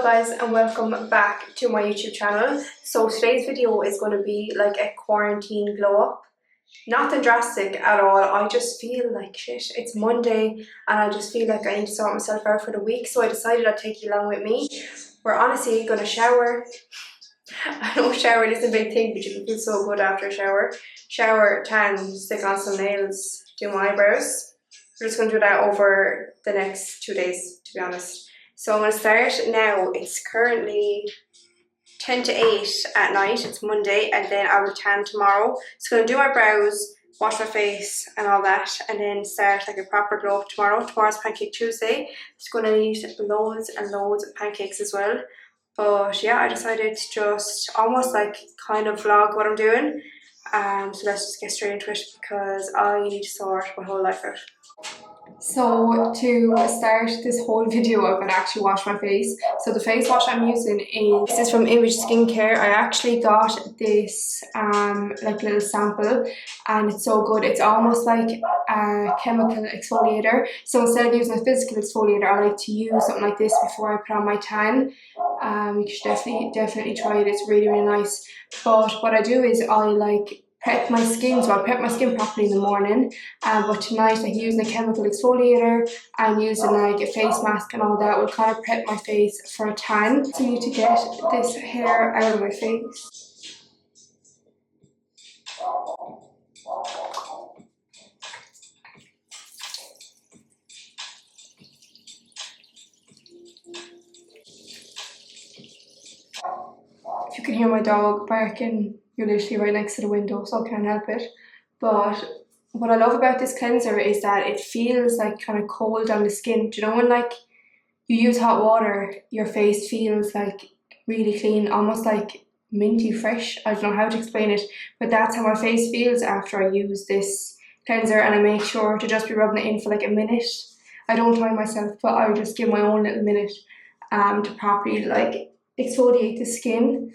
guys, and welcome back to my YouTube channel. So today's video is going to be like a quarantine glow up. Nothing drastic at all. I just feel like shit. It's Monday and I just feel like I need to sort myself out for the week, so I decided I'd take you along with me. We're honestly going to shower. I know showering isn't a big thing, but you can feel so good after a shower. Shower, tan, stick on some nails, do my eyebrows. We're just going to do that over the next 2 days, to be honest. So I'm going to start now. It's currently 10 to 8 at night. It's Monday, and then I will tan tomorrow. So I'm going to do my brows, wash my face and all that, and then start like a proper glow up tomorrow. Tomorrow's Pancake Tuesday. It's going to need loads and loads of pancakes as well. But yeah, I decided to just almost like kind of vlog what I'm doing. So let's just get straight into it because I need to sort my whole life out. So to start this whole video, I'm going to actually wash my face. So the face wash I'm using is from Image Skincare. I actually got this like little sample and it's so good. It's almost like a chemical exfoliator. So instead of using a physical exfoliator, I like to use something like this before I put on my tan. You should definitely try it. It's really nice. But what I do is I like prep my skin, so I'll prep my skin properly in the morning, but tonight, like using a chemical exfoliator and using like a face mask and all that will kind of prep my face for a tan. So I need to get this hair out of my face. If you can hear my dog barking, you're literally right next to the window, so I can't help it. But what I love about this cleanser is that it feels like kind of cold on the skin. Do you know when like you use hot water, your face feels like really clean, almost like minty fresh? I don't know how to explain it, but that's how my face feels after I use this cleanser, and I make sure to just be rubbing it in for like a minute. I don't time myself, but I just give my own little minute to properly like exfoliate the skin.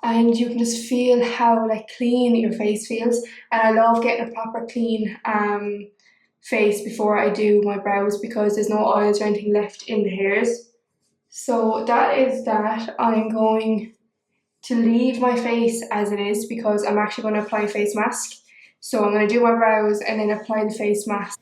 And you can just feel how like clean your face feels, and I love getting a proper clean face before I do my brows because there's no oils or anything left in the hairs. So that is that. I'm going to leave my face as it is because I'm actually going to apply a face mask. So I'm going to do my brows and then apply the face mask.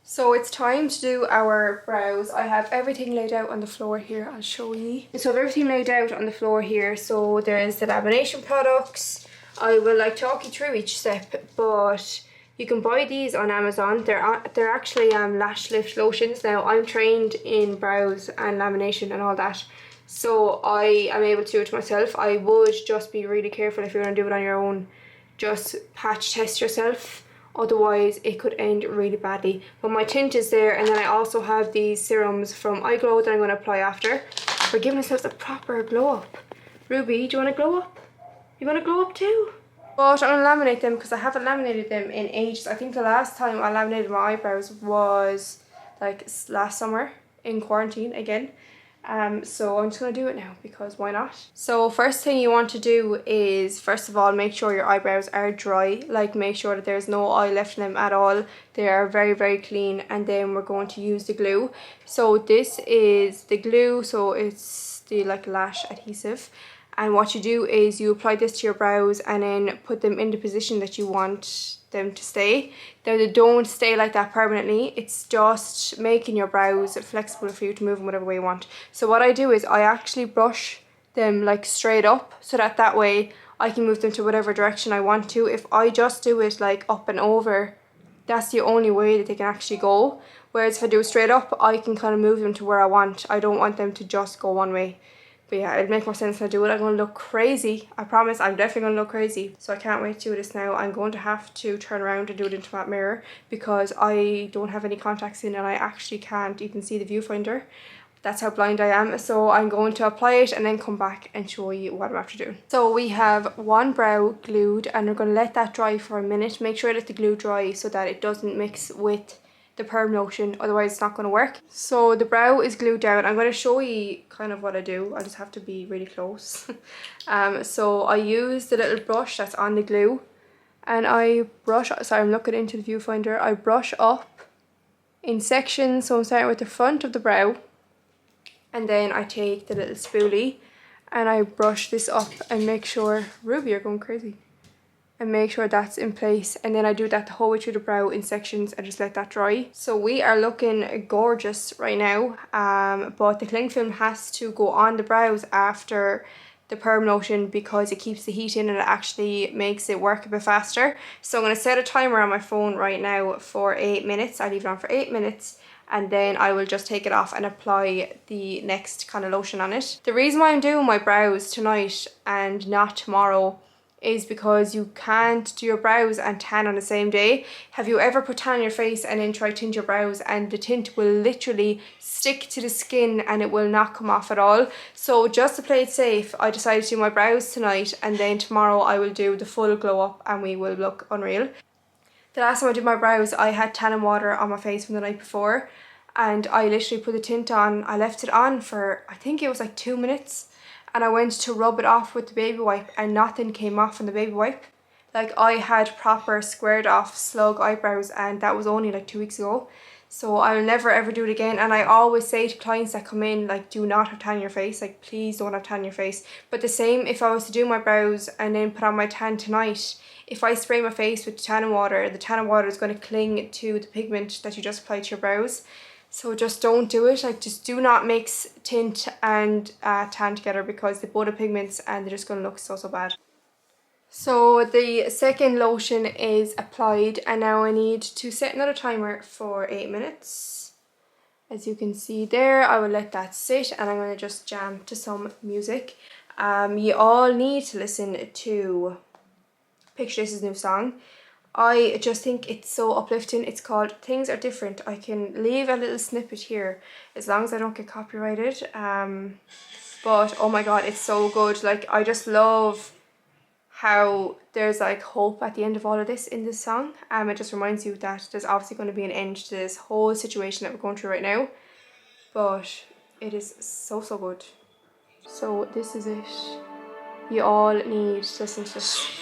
So it's time to do our brows. I have everything laid out on the floor here. I'll show you. So I have everything laid out on the floor here. So there's the lamination products. I will like talk you through each step, but you can buy these on Amazon. They're actually lash lift lotions. Now I'm trained in brows and lamination and all that, so I am able to do it myself. I would just be really careful if you're going to do it on your own. Just patch test yourself. Otherwise it could end really badly. But my tint is there, and then I also have these serums from Eyebrow that I'm going to apply after. We're giving ourselves a proper glow up. Ruby, do you want to glow up? You want to glow up too? But I'm going to laminate them because I haven't laminated them in ages. I think the last time I laminated my eyebrows was like last summer in quarantine again. So I'm just going to do it now because why not? So first thing you want to do is, first of all, make sure your eyebrows are dry. Like make sure that there's no oil left in them at all. They are very clean, and then we're going to use the glue. So this is the glue, so it's the like lash adhesive. And what you do is you apply this to your brows and then put them in the position that you want them to stay. Now they don't stay like that permanently. It's just making your brows flexible for you to move them whatever way you want. So what I do is I actually brush them like straight up so that way I can move them to whatever direction I want to. If I just do it like up and over, that's the only way that they can actually go. Whereas if I do it straight up, I can kind of move them to where I want. I don't want them to just go one way. But yeah, it'd make more sense when I do it. I'm going to look crazy. I promise I'm definitely going to look crazy. So I can't wait to do this now. I'm going to have to turn around and do it into that mirror because I don't have any contacts in and I actually can't even see the viewfinder. That's how blind I am. So I'm going to apply it and then come back and show you what I'm after doing. So we have one brow glued and we're going to let that dry for a minute. Make sure that the glue dry so that it doesn't mix with the perm lotion, otherwise it's not going to work. So the brow is glued down. I'm going to show you kind of what I do. I just have to be really close. So I use the little brush that's on the glue and I brush, sorry I'm looking into the viewfinder, I brush up in sections. So I'm starting with the front of the brow And then I take the little spoolie and I brush this up and make sure, Ruby, you're going crazy. And make sure that's in place, and then I do that the whole way through the brow in sections and just let that dry. So we are looking gorgeous right now, but the cling film has to go on the brows after the perm lotion because it keeps the heat in and it actually makes it work a bit faster. So I'm going to set a timer on my phone right now for 8 minutes. I leave it on for 8 minutes and then I will just take it off and apply the next kind of lotion on it. The reason why I'm doing my brows tonight and not tomorrow is because you can't do your brows and tan on the same day. Have you ever put tan on your face and then try to tint your brows and the tint will literally stick to the skin and it will not come off at all? So just to play it safe, I decided to do my brows tonight and then tomorrow I will do the full glow up and we will look unreal. The last time I did my brows, I had tannin water on my face from the night before and I literally put the tint on. I left it on for, I think it was like 2 minutes. And I went to rub it off with the baby wipe and nothing came off on the baby wipe. Like I had proper squared off slug eyebrows and that was only like 2 weeks ago. So I'll never ever do it again, and I always say to clients that come in, like, do not have tan on your face, like please don't have tan on your face. But the same if I was to do my brows and then put on my tan tonight, if I spray my face with tannin water, the tannin water is going to cling to the pigment that you just applied to your brows. So just don't do it. Like, just do not mix tint and tan together because they both are pigments and they're just going to look so bad. So the second lotion is applied and now I need to set another timer for 8 minutes. As you can see there, I will let that sit and I'm going to just jam to some music. You all need to listen to Picture This' new song. I just think it's so uplifting. It's called Things Are Different. I can leave a little snippet here as long as I don't get copyrighted. But oh my god, it's so good. Like, I just love how there's like hope at the end of all of this in this song. It just reminds you that there's obviously going to be an end to this whole situation that we're going through right now. But it is so good. So this is it. You all need to listen to this.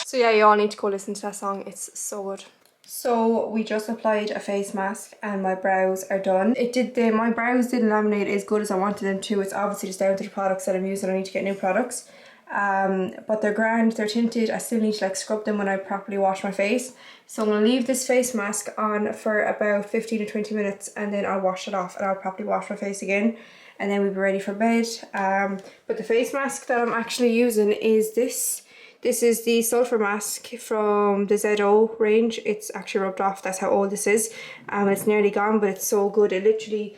So yeah, you all need to go listen to that song. It's so good. So we just applied a face mask and my brows are done. My brows didn't laminate as good as I wanted them to. It's obviously just down to the products that I'm using. I need to get new products. But they're grand, they're tinted. I still need to like scrub them when I properly wash my face. So I'm going to leave this face mask on for about 15 to 20 minutes and then I'll wash it off and I'll properly wash my face again. And then we'll be ready for bed. But the face mask that I'm actually using is this. This is the sulfur mask from the ZO range. It's actually rubbed off, that's how old this is. It's nearly gone, but it's so good. It literally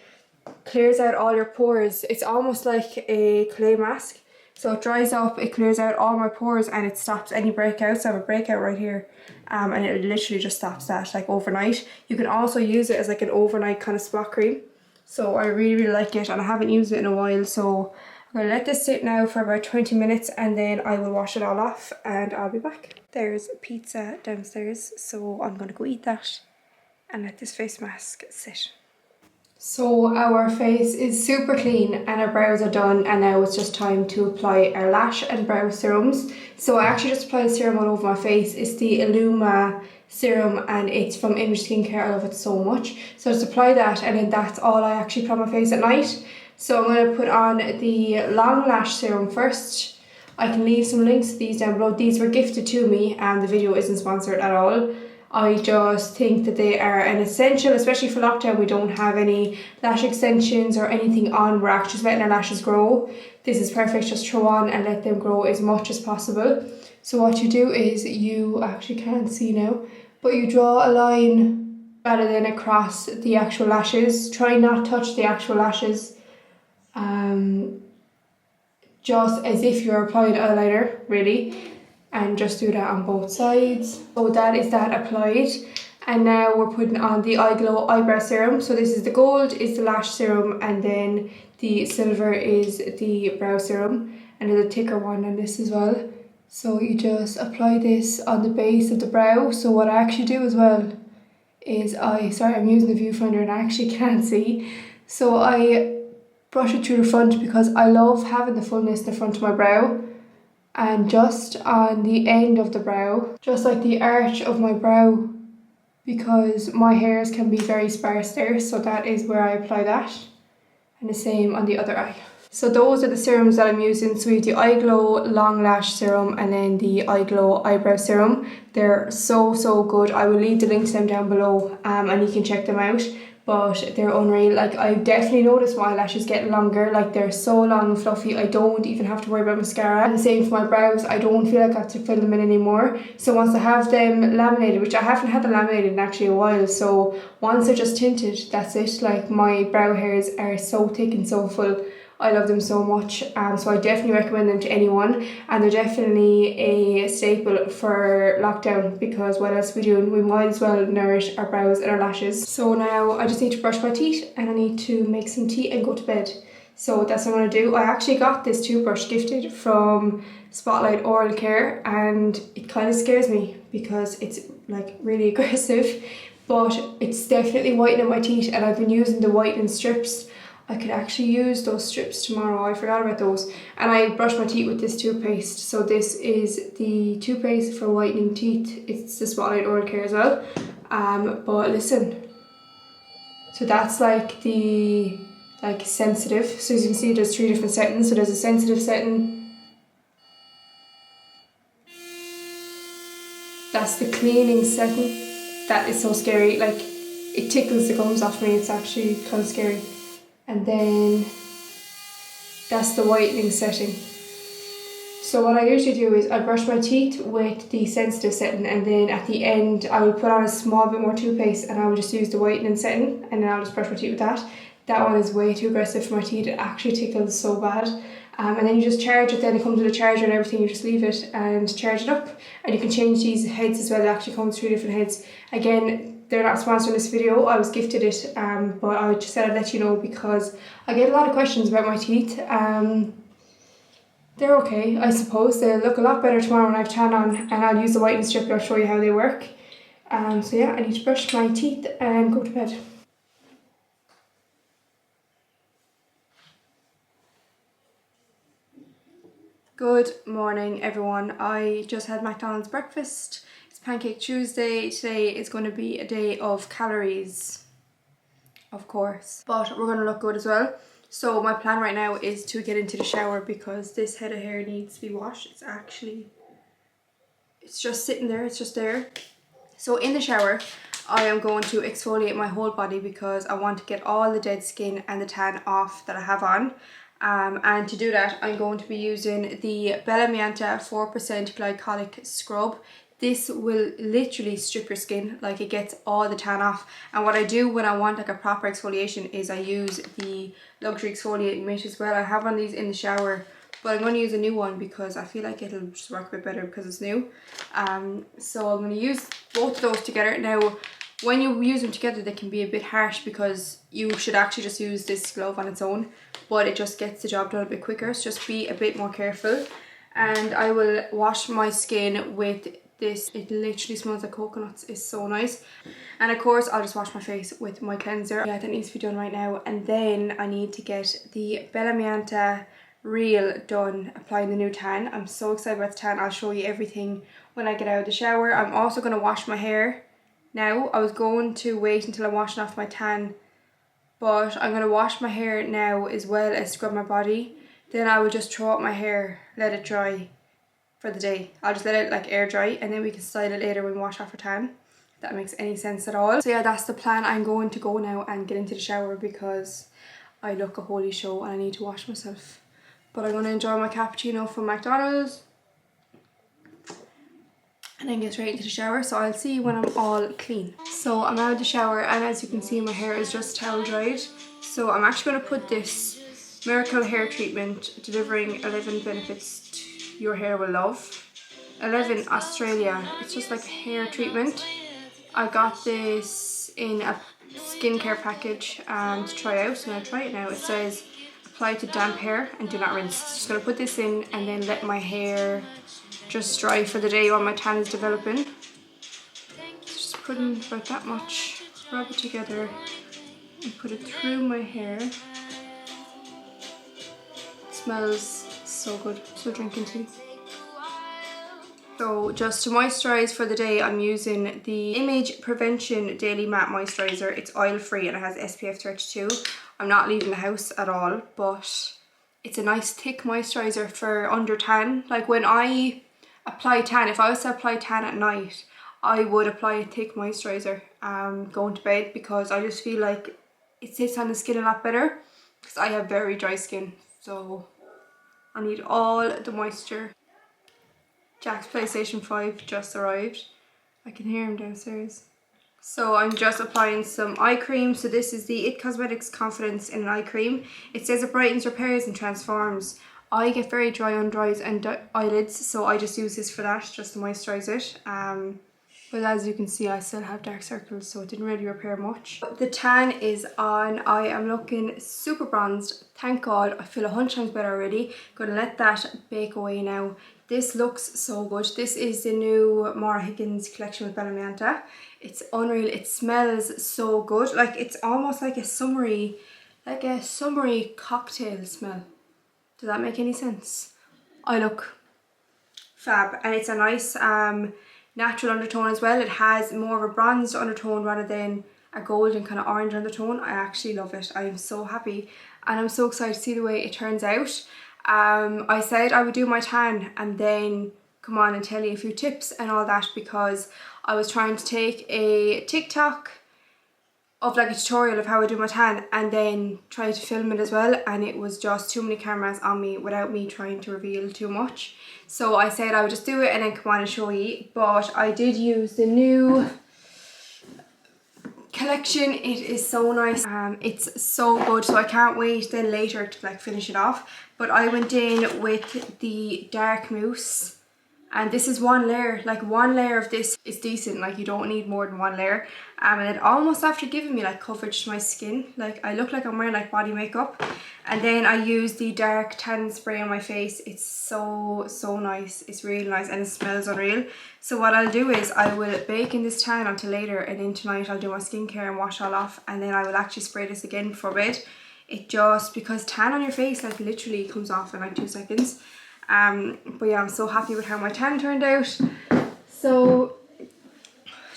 clears out all your pores. It's almost like a clay mask. So it dries up, it clears out all my pores and it stops any breakouts. So I have a breakout right here and it literally just stops that like overnight. You can also use it as like an overnight kind of spot cream. So I really like it and I haven't used it in a while, so I'm going to let this sit now for about 20 minutes and then I will wash it all off and I'll be back. There's pizza downstairs, so I'm going to go eat that and let this face mask sit. So our face is super clean and our brows are done and now it's just time to apply our lash and brow serums. So I actually just applied a serum all over my face. It's the Illuma serum and it's from Image Skincare. I love it so much. So just apply that and then that's all I actually put on my face at night. So I'm going to put on the long lash serum first. I can leave some links to these down below. These were gifted to me and the video isn't sponsored at all. I just think that they are an essential, especially for lockdown. We don't have any lash extensions or anything on. We're actually just letting our lashes grow. This is perfect, just throw on and let them grow as much as possible. So what you do is you actually can't see now, but you draw a line rather than across the actual lashes. Try not touch the actual lashes. Just as if you're applying eyeliner, really. And just do that on both sides. So that is that applied. And now we're putting on the Eye Glow Eyebrow Serum. So this is the gold, is the lash serum, and then the silver is the brow serum. And there's a thicker one on this as well. So you just apply this on the base of the brow. So what I actually do as well is I'm using the viewfinder and I actually can't see. So I brush it through the front because I love having the fullness in the front of my brow, and just on the end of the brow, just like the arch of my brow, because my hairs can be very sparse there, so that is where I apply that, and the same on the other eye. So those are the serums that I'm using. So we have the Eyeglow Long Lash Serum and then the Eyeglow Eyebrow Serum. They're so good. I will leave the link to them down below and you can check them out. But they're unreal. Like, I've definitely noticed my lashes getting longer. Like, they're so long and fluffy. I don't even have to worry about mascara. And the same for my brows. I don't feel like I have to fill them in anymore. So once I have them laminated, which I haven't had them laminated in actually a while, so once they're just tinted, that's it. Like, my brow hairs are so thick and so full. I love them so much, so I definitely recommend them to anyone, and they're definitely a staple for lockdown because what else are we doing? We might as well nourish our brows and our lashes. So now I just need to brush my teeth and I need to make some tea and go to bed. So that's what I'm going to do. I actually got this toothbrush gifted from Spotlight Oral Care and it kind of scares me because it's like really aggressive, but it's definitely whitening my teeth, and I've been using the whitening strips. I could actually use those strips tomorrow. I forgot about those. And I brush my teeth with this toothpaste. So this is the toothpaste for whitening teeth. It's the Spotlight Oral Care as well. But listen. So that's like the sensitive. So as you can see, there's 3 different settings. So there's a sensitive setting. That's the cleaning setting. That is so scary. Like, it tickles the gums off me. It's actually kind of scary. And then that's the whitening setting. So what I usually do is I brush my teeth with the sensitive setting, and then at the end I will put on a small bit more toothpaste and I will just use the whitening setting, and then I'll just brush my teeth with that. That one is way too aggressive for my teeth. It actually tickles so bad. And then you just charge it. Then it comes with a charger and everything. You just leave it and charge it up, and you can change these heads as well. It actually comes 3 different heads. Again, they're not sponsoring this video. I was gifted it, but I just said I'd let you know because I get a lot of questions about my teeth. They're okay, I suppose. They'll look a lot better tomorrow when I have tan on, and I'll use the whitening strip and I'll show you how they work. So yeah, I need to brush my teeth and go to bed. Good morning, everyone. I just had McDonald's breakfast. It's Pancake Tuesday. Today is going to be a day of calories, of course, but we're going to look good as well. So my plan right now is to get into the shower because this head of hair needs to be washed. It's just sitting there, it's just there. So in the shower, I am going to exfoliate my whole body because I want to get all the dead skin and the tan off that I have on. And to do that, I'm going to be using the Bella Mianta 4% Glycolic Scrub. This will literally strip your skin, like it gets all the tan off. And what I do when I want like a proper exfoliation is I use the Luxury Exfoliating Mitt as well. I have one of these in the shower, but I'm going to use a new one because I feel like it'll just work a bit better because it's new. So I'm going to use both of those together. Now, when you use them together, they can be a bit harsh because you should actually just use this glove on its own, but it just gets the job done a bit quicker. So just be a bit more careful. And I will wash my skin with this. It literally smells like coconuts. It's so nice. And of course, I'll just wash my face with my cleanser. Yeah, that needs to be done right now. And then I need to get the Bella Mianta Real done, applying the new tan. I'm so excited about the tan. I'll show you everything when I get out of the shower. I'm also going to wash my hair now. I was going to wait until I'm washing off my tan, but I'm going to wash my hair now as well as scrub my body. Then I will just throw out my hair, let it dry for the day. I'll just let it like air dry, and then we can style it later when we wash off our tan. If that makes any sense at all. So yeah, that's the plan. I'm going to go now and get into the shower because I look a holy show and I need to wash myself. But I'm going to enjoy my cappuccino from McDonald's and then get straight into the shower. So I'll see you when I'm all clean. So I'm out of the shower, and as you can see, my hair is just towel dried. So I'm actually going to put this Miracle Hair Treatment, delivering 11 benefits your hair will love. 11 Australia. It's just like a hair treatment. I got this in a skincare package to try out. So I'm going to try it now. It says apply to damp hair and do not rinse. Just going to put this in and then let my hair just dry for the day while my tan is developing. Just put in about that much, rub it together and put it through my hair. smells so good. So drinking tea. So just to moisturise for the day, I'm using the Image Prevention Daily Matte Moisturiser. It's oil free and it has SPF 32. I'm not leaving the house at all, but it's a nice thick moisturiser for under tan. Like when I apply tan, if I was to apply tan at night, I would apply a thick moisturiser going to bed, because I just feel like it sits on the skin a lot better, because I have very dry skin, so I need all the moisture. Jack's PlayStation 5 just arrived. I can hear him downstairs. So I'm just applying some eye cream. So this is the It Cosmetics Confidence in an Eye Cream. It says it brightens, repairs and transforms. I get very dry under eyes and eyelids, so I just use this for that, just to moisturise it. But as you can see, I still have dark circles, so it didn't really repair much. The tan is on. I am looking super bronzed. Thank God. I feel 100 times better already. Gonna let that bake away now. This looks so good. This is the new Maura Higgins collection with Bella Mianta. It's unreal. It smells so good. Like it's almost like a summery cocktail smell. Does that make any sense? I look fab, and it's a nice natural undertone as well. It has more of a bronzed undertone rather than a golden kind of orange undertone. I actually love it. I am so happy and I'm so excited to see the way it turns out. I said I would do my tan and then come on and tell you a few tips and all that, because I was trying to take a TikTok of like a tutorial of how I do my tan and then try to film it as well, and it was just too many cameras on me without me trying to reveal too much. So I said I would just do it and then come on and show you. But I did use the new collection. It is so nice. It's so good, so I can't wait then later to like finish it off. But I went in with the dark mousse, and this is one layer. Like one layer of this is decent, like you don't need more than one layer. And it almost after giving me like coverage to my skin, like I look like I'm wearing like body makeup. And then I used the dark tan spray on my face. It's so nice. It's really nice and it smells unreal. So what I'll do is I will bake in this tan until later, and then tonight I'll do my skincare and wash all off, and then I will actually spray this again before bed. It just, because tan on your face like literally comes off in like 2 seconds. But yeah, I'm so happy with how my tan turned out. So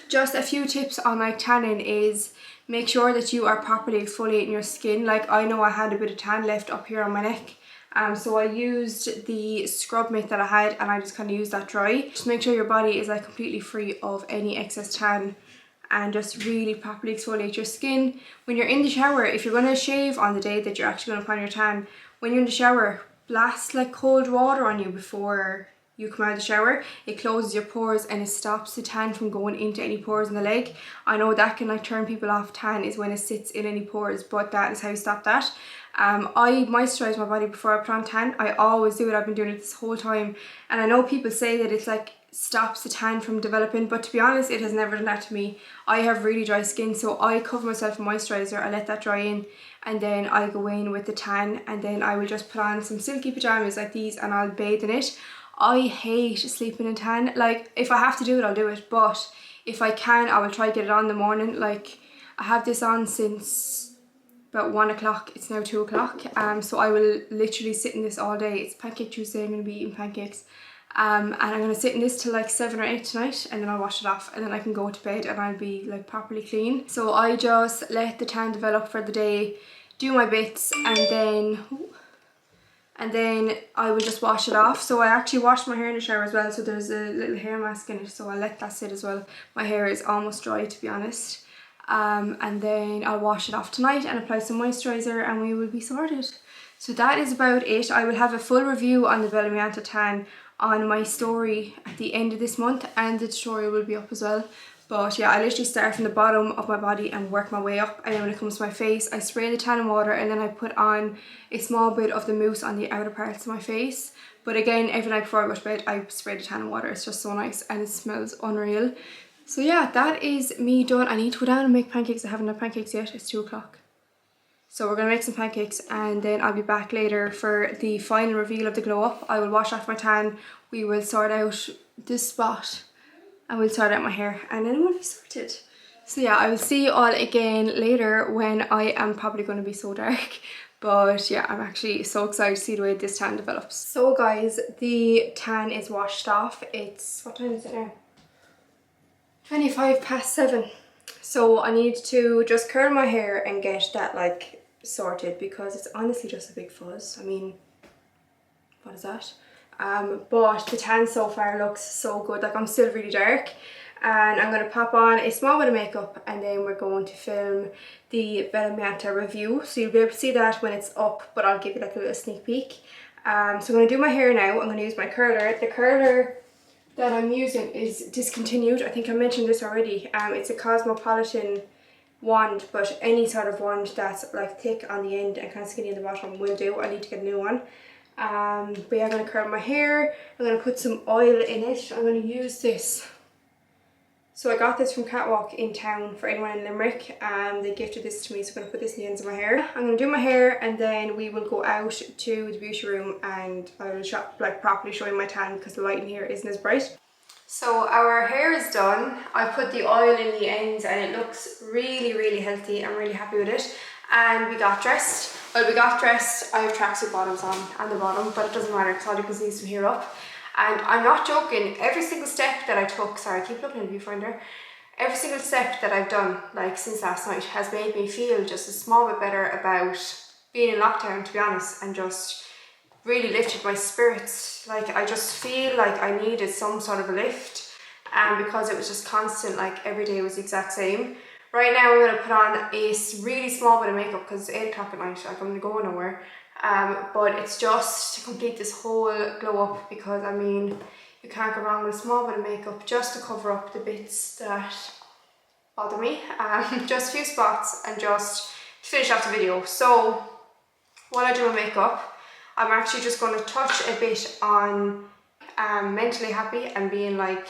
just a few tips on like tanning is make sure that you are properly exfoliating your skin. Like I know I had a bit of tan left up here on my neck, so I used the scrub mitt that I had and I just kind of used that dry. Just make sure your body is like completely free of any excess tan, and just really properly exfoliate your skin. When you're in the shower, if you're going to shave on the day that you're actually going to apply your tan, when you're in the shower, blast like cold water on you before you come out of the shower. It closes your pores and it stops the tan from going into any pores in the leg. I know that can like turn people off tan is when it sits in any pores, but that is how you stop that. I moisturise my body before I put on tan. I always do it. I've been doing it this whole time, and I know people say that it's like stops the tan from developing, but to be honest, it has never done that to me. I have really dry skin, so I cover myself in moisturiser, I let that dry in, and then I go in with the tan, and then I will just put on some silky pyjamas like these and I'll bathe in it. I hate sleeping in tan. Like if I have to do it, I'll do it, but if I can, I will try to get it on in the morning. Like I have this on since about 1 o'clock. It's now 2 o'clock, so I will literally sit in this all day. It's Pancake Tuesday. I'm going to be eating pancakes. And I'm going to sit in this till like 7 or 8 tonight, and then I'll wash it off, and then I can go to bed and I'll be like properly clean. So I just let the tan develop for the day, do my bits, and then I will just wash it off. So I actually washed my hair in the shower as well, so there's a little hair mask in it, so I'll let that sit as well. My hair is almost dry, to be honest. And then I'll wash it off tonight and apply some moisturiser, and we will be sorted. So that is about it. I will have a full review on the Bella Mianta tan on my story at the end of this month, and the tutorial will be up as well. But yeah, I literally start from the bottom of my body and work my way up, and then when it comes to my face, I spray the tan in water, and then I put on a small bit of the mousse on the outer parts of my face. But again, every night before I go to bed, I spray the tan in water. It's just so nice and it smells unreal. So yeah, that is me done. I need to go down and make pancakes. I haven't had pancakes yet. It's 2 o'clock. So we're going to make some pancakes, and then I'll be back later for the final reveal of the glow up. I will wash off my tan, we will sort out this spot, and we'll sort out my hair, and then we'll be sorted. So yeah, I will see you all again later when I am probably going to be so dark. But yeah, I'm actually so excited to see the way this tan develops. So guys, the tan is washed off. It's, what time is it now? 7:25. So I need to just curl my hair and get that like sorted because it's honestly just a big fuzz. I mean, what is that? But the tan so far looks so good. Like, I'm still really dark, and I'm going to pop on a small bit of makeup and then we're going to film the Velamenta review, so you'll be able to see that when it's up, but I'll give you like a little sneak peek. So I'm going to do my hair now. I'm going to use my curler. The curler that I'm using is discontinued. I think I mentioned this already. It's a Cosmopolitan wand, but any sort of wand that's like thick on the end and kind of skinny at the bottom will do. I need to get a new one. But yeah, I'm going to curl my hair. I'm going to put some oil in it. I'm going to use this. So I got this from Catwalk in town for anyone in Limerick. They gifted this to me, so I'm going to put this in the ends of my hair. I'm going to do my hair and then we will go out to the beauty room and I will properly show you my tan because the light in here isn't as bright. So our hair is done. I put the oil in the ends and it looks really, really healthy. I'm really happy with it. And we got dressed. Well, we got dressed. I have tracksuit bottoms on the bottom, but it doesn't matter because all you can see is from here up. And I'm not joking, every single step that I took, sorry, I keep looking at the viewfinder, every single step that I've done, like since last night, has made me feel just a small bit better about being in lockdown, to be honest, and just really lifted my spirits. Like, I just feel like I needed some sort of a lift, and because it was just constant, like every day was the exact same. Right now I'm going to put on a really small bit of makeup because it's 8 o'clock at night, like I'm going nowhere. But it's just to complete this whole glow up because I mean, you can't go wrong with a small bit of makeup just to cover up the bits that bother me. Just a few spots and just to finish off the video. So while I do my makeup, I'm actually just going to touch a bit on mentally happy and being like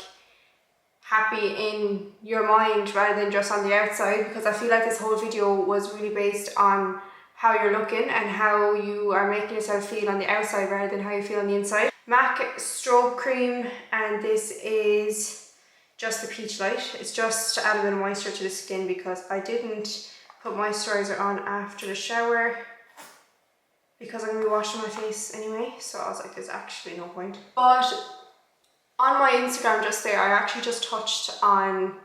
happy in your mind rather than just on the outside, because I feel like this whole video was really based on how you're looking and how you are making yourself feel on the outside rather than how you feel on the inside. MAC strobe cream, and this is just the peach light. It's just to add a bit of moisture to the skin because I didn't put moisturizer on after the shower because I'm going to be washing my face anyway, so I was like, there's actually no point. But on my Instagram just there, I actually just touched on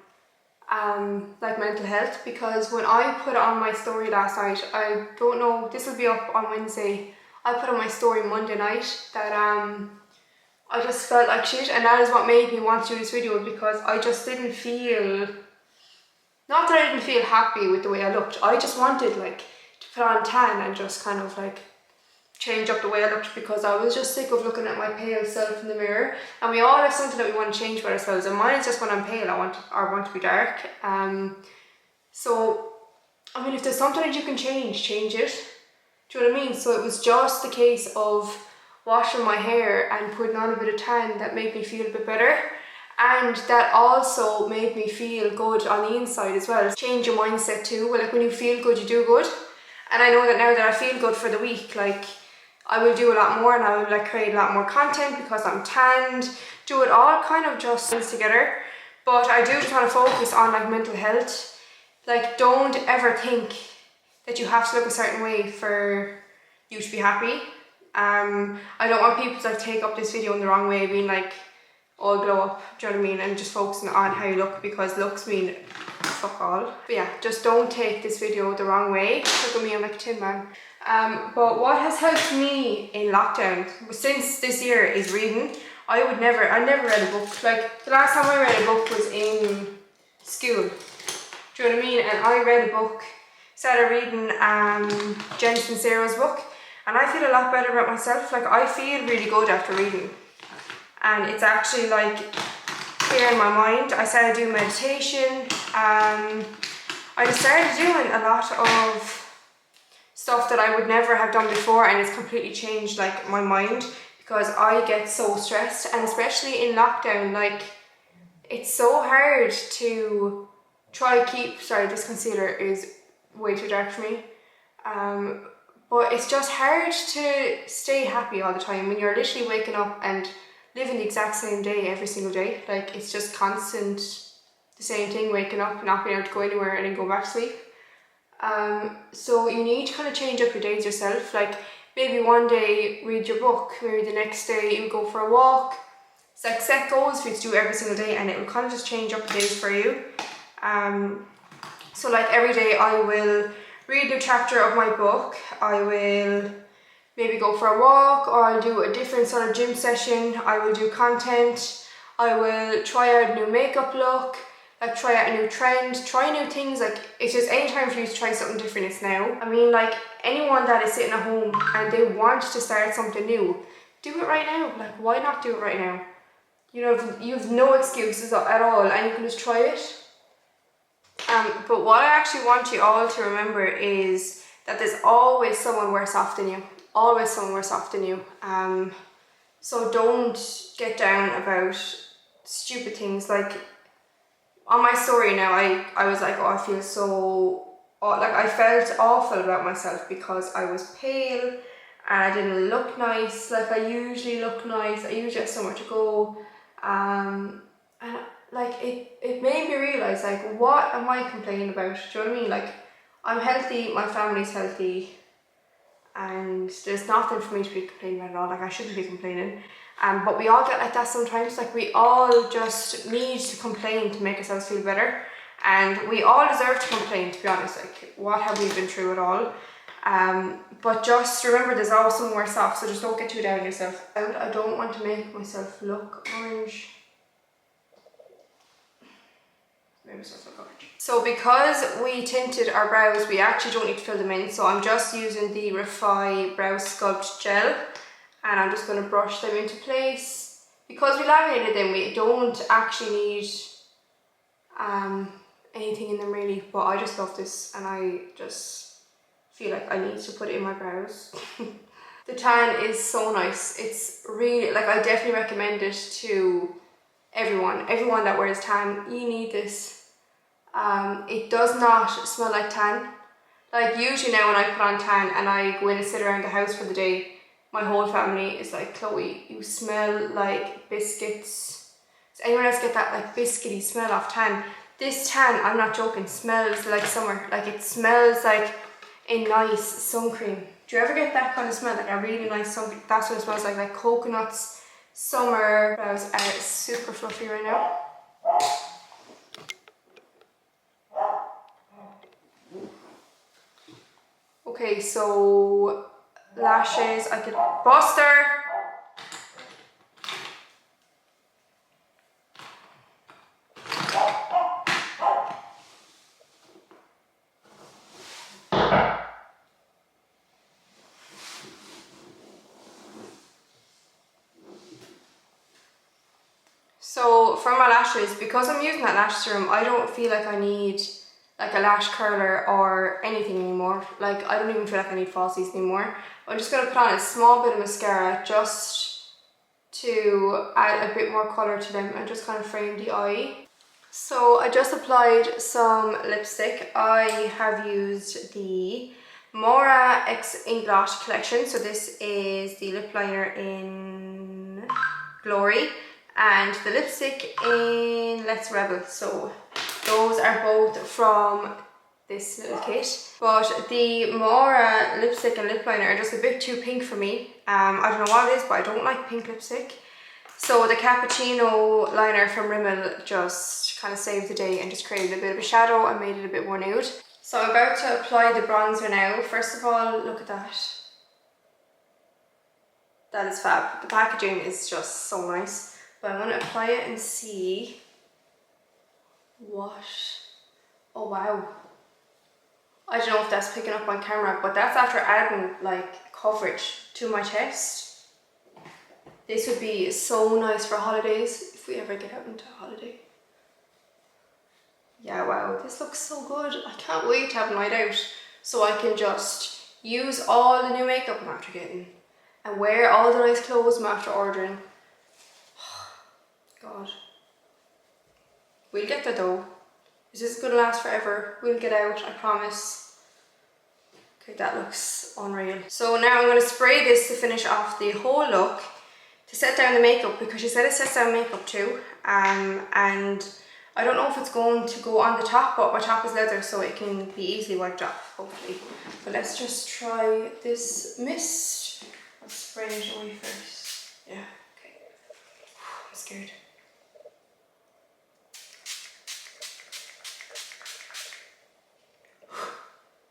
like mental health, because when I put on my story last night, I don't know, this will be up on Wednesday, I put on my story Monday night that I just felt like shit, and that is what made me want to do this video, because I just didn't feel, not that I didn't feel happy with the way I looked, I just wanted like to put on tan and just kind of like change up the way I looked, because I was just sick of looking at my pale self in the mirror. And we all have something that we want to change about ourselves, and mine is just when I'm pale, I want to be dark. So I mean, if there's something that you can change it. Do you know what I mean? So it was just the case of washing my hair and putting on a bit of tan that made me feel a bit better, and that also made me feel good on the inside as well. Change your mindset too. Well, like when you feel good, you do good. And I know that now that I feel good for the week, like I will do a lot more and I will like create a lot more content because I'm tanned, do it all kind of just together. But I do just want to focus on like mental health. Like, don't ever think that you have to look a certain way for you to be happy. I don't want people to like take up this video in the wrong way, being like, oh, glow up, do you know what I mean, and just focusing on how you look, because looks mean fuck all. But yeah, just don't take this video the wrong way. Look at me, I'm like a tin man. But what has helped me in lockdown since this year is reading. I never read a book. Like, the last time I read a book was in school. Do you know what I mean? And I read a book, started reading Jensen Sarah's book, and I feel a lot better about myself. Like, I feel really good after reading, and it's actually like clearing my mind. I started doing meditation. I just started doing a lot of stuff that I would never have done before, and it's completely changed like my mind, because I get so stressed, and especially in lockdown, like it's so hard to try keep, sorry, this concealer is way too dark for me, but it's just hard to stay happy all the time when you're literally waking up and living the exact same day every single day. Like, it's just constant, the same thing, waking up, not being able to go anywhere and then go back to sleep. So you need to kind of change up your days yourself. Like maybe one day read your book, maybe the next day you go for a walk. It's like set goals for you to do every single day, and it will kind of just change up the days for you. So like every day I will read a new chapter of my book, I will maybe go for a walk, or I'll do a different sort of gym session, I will do content, I will try out a new makeup look, like try out a new trend, try new things. Like it's just any time for you to try something different, it's now. I mean, like anyone that is sitting at home and they want to start something new, do it right now. Like why not do it right now? You know, you have no excuses at all, and you can just try it. But what I actually want you all to remember is that there's always someone worse off than you. Always someone worse off than you. So don't get down about stupid things. Like on my story now, I was like, oh, I feel so, like I felt awful about myself because I was pale and I didn't look nice. Like I usually look nice, I usually have somewhere to go. And like it made me realise, like, what am I complaining about? Do you know what I mean? Like I'm healthy, my family's healthy, and there's nothing for me to be complaining about at all. Like I shouldn't be complaining. But we all get like that sometimes. Like we all just need to complain to make ourselves feel better, and we all deserve to complain, to be honest. Like what have we been through at all? But just remember there's always someone worse off, so just don't get too down on yourself. And I don't want to make myself look orange. So because we tinted our brows, we actually don't need to fill them in, so I'm just using the Refi Brow Sculpt Gel, and I'm just going to brush them into place. Because we laminated them, we don't actually need anything in them really, but I just love this and I just feel like I need to put it in my brows. The tan is so nice. It's really, like, I definitely recommend it to everyone that wears tan. You need this. It does not smell like tan. Like usually now when I put on tan and I go in and sit around the house for the day, my whole family is like, Chloe, you smell like biscuits. Does anyone else get that like biscuity smell off tan? This tan, I'm not joking, smells like summer. Like it smells like a nice sun cream. Do you ever get that kind of smell? Like a really nice sun cream? That's what it smells like coconuts, summer. Brows are super fluffy right now. Okay, so lashes, I could Buster. So for my lashes, because I'm using that lash serum, I don't feel like I need like a lash curler or anything anymore. Like I don't even feel like I need falsies anymore. I'm just going to put on a small bit of mascara just to add a bit more colour to them and just kind of frame the eye. So I just applied some lipstick. I have used the Mora X Ink Blot collection. So this is the lip liner in Glory and the lipstick in Let's Rebel. So those are both from this little kit. But the Mora lipstick and lip liner are just a bit too pink for me. I don't know what it is, but I don't like pink lipstick. So the Cappuccino liner from Rimmel just kind of saved the day and just created a bit of a shadow and made it a bit more nude. So I'm about to apply the bronzer now. First of all, look at that. That is fab. The packaging is just so nice. But I'm going to apply it and see what... Oh wow. I don't know if that's picking up on camera, but that's after adding like coverage to my chest. This would be so nice for holidays if we ever get out into a holiday. Yeah, wow, this looks so good. I can't wait to have a night out so I can just use all the new makeup I'm after getting and wear all the nice clothes I'm after ordering. God. We'll get there though. This is gonna last forever. We'll get out, I promise. Okay, that looks unreal. So now I'm gonna spray this to finish off the whole look, to set down the makeup, because she said it sets down makeup too. And I don't know if it's going to go on the top, but my top is leather, so it can be easily wiped off, hopefully. But let's just try this mist. I'll spray it away first. Yeah, okay. I'm scared.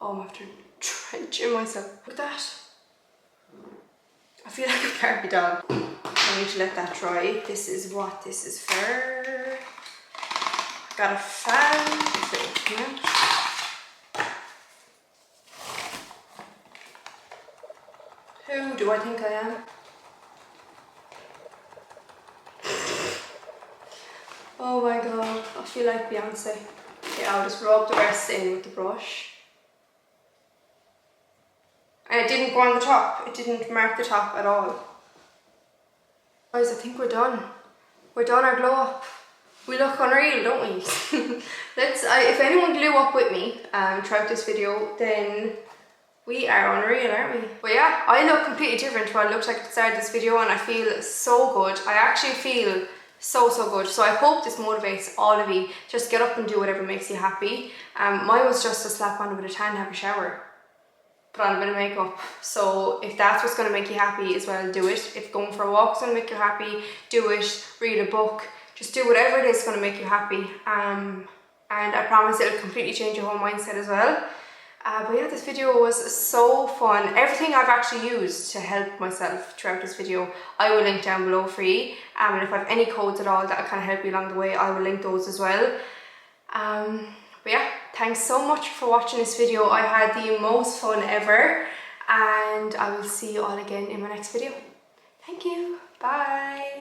Oh, I'm after drenching myself with that. I feel like a Barbie doll. I need to let that dry. This is what this is for. Got a fan. Who do I think I am? Oh my god, I feel like Beyonce. Okay, I'll just rub the rest in with the brush. And it didn't go on the top. It didn't mark the top at all. Guys, I think we're done. We're done our glow up. We look unreal, don't we? If anyone glue up with me throughout this video, then we are unreal, aren't we? But yeah, I look completely different to what I looked like at the start of this video, and I feel so good. I actually feel so good. So I hope this motivates all of you. Just get up and do whatever makes you happy. Mine was just to slap on a bit of tan, have a shower, put on a bit of makeup. So if that's what's going to make you happy as well, do it. If going for a walk is going to make you happy, do it. Read a book. Just do whatever it is going to make you happy. And I promise it'll completely change your whole mindset as well. But yeah, this video was so fun. Everything I've actually used to help myself throughout this video, I will link down below for you. And if I have any codes at all that kind of help you along the way, I will link those as well. But yeah, thanks so much for watching this video. I had the most fun ever, and I will see you all again in my next video. Thank you. Bye.